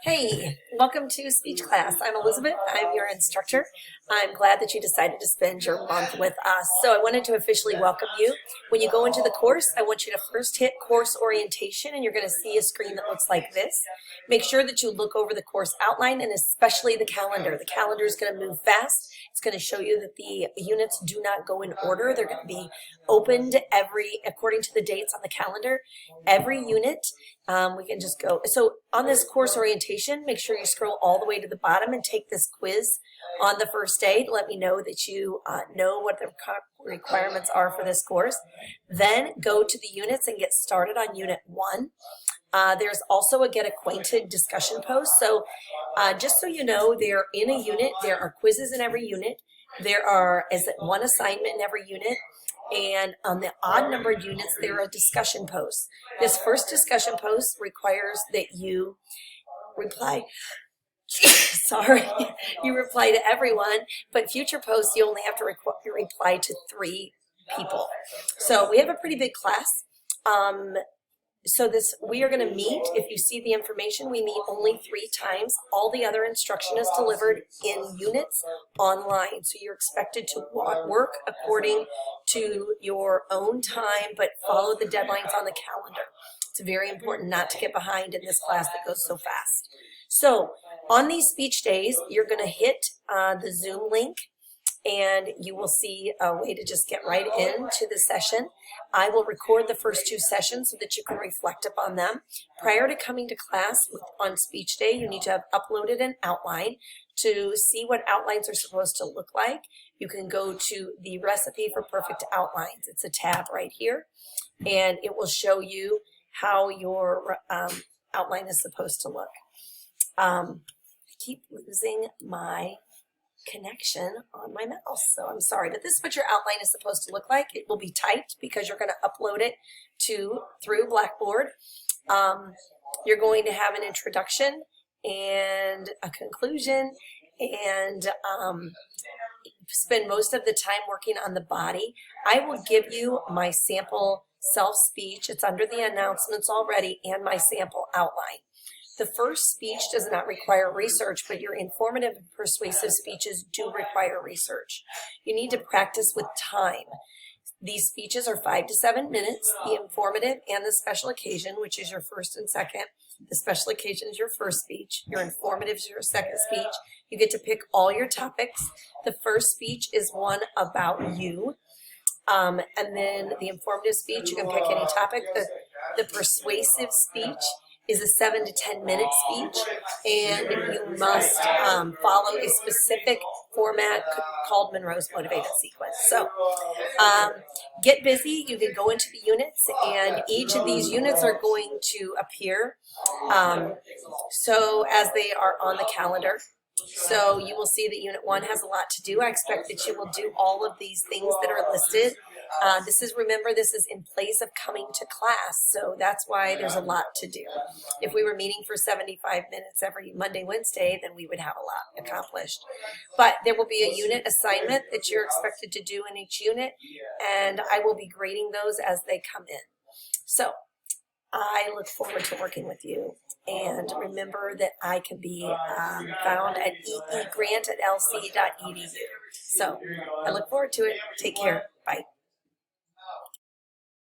Hey, welcome to speech class. I'm Elizabeth. I'm your instructor. I'm glad that you decided to spend your month with us. So I wanted to officially welcome you. When you go into the course, I want you to first hit course orientation, and you're going to see a screen that looks like this. Make sure that you look over the course outline and especially the calendar. The calendar is going to move fast. It's going to show you that the units do not go in order. They're going to be opened according to the dates on the calendar. Every unit, we can just go. So on this course orientation, make sure you scroll all the way to the bottom and take this quiz on the first day to let me know that you know what the requirements are for this course. Then go to the units and get started on Unit 1. There's also a Get Acquainted discussion post. So just so you know, they're in a unit. There are quizzes in every unit. There is one assignment in every unit. And on the odd numbered units, there are discussion posts. This first discussion post requires that you reply. Sorry, you reply to everyone, but future posts, you only have to reply to 3 people. So we have a pretty big class. We are going to meet, if you see the information, we meet only 3 times. All the other instruction is delivered in units online. So you're expected to work according to your own time, but follow the deadlines on the calendar. It's very important not to get behind in this class that goes so fast. So on these speech days, you're going to hit the Zoom link, and you will see a way to just get right into the session. I will record the first 2 sessions so that you can reflect upon them. Prior to coming to class on speech day, you need to have uploaded an outline. To see what outlines are supposed to look like, you can go to the Recipe for Perfect Outlines. It's a tab right here, and it will show you how your outline is supposed to look. I keep losing my connection on my mouse, so I'm sorry, but this is what your outline is supposed to look like. It will be typed because you're going to upload it through Blackboard. You're going to have an introduction and a conclusion, and spend most of the time working on the body. I will give you my sample self-speech. It's under the announcements already, and my sample outline. The first speech does not require research, but your informative and persuasive speeches do require research. You need to practice with time. These speeches are 5 to 7 minutes, the informative and the special occasion, which is your first and second. The special occasion is your first speech. Your informative is your second speech. You get to pick all your topics. The first speech is one about you. And then the informative speech, you can pick any topic. The persuasive speech is a 7 to 10 minute speech, and you must follow a specific format called Monroe's Motivated Sequence. So get busy. You can go into the units, and each of these units are going to appear so as they are on the calendar. So you will see that Unit 1 has a lot to do. I expect that you will do all of these things that are listed. Remember, this is in place of coming to class, so that's why there's a lot to do. If we were meeting for 75 minutes every Monday, Wednesday, then we would have a lot accomplished. But there will be a unit assignment that you're expected to do in each unit, and I will be grading those as they come in. So I look forward to working with you. And remember that I can be found at eegrant@lc.edu. So I look forward to it. Take care. Bye.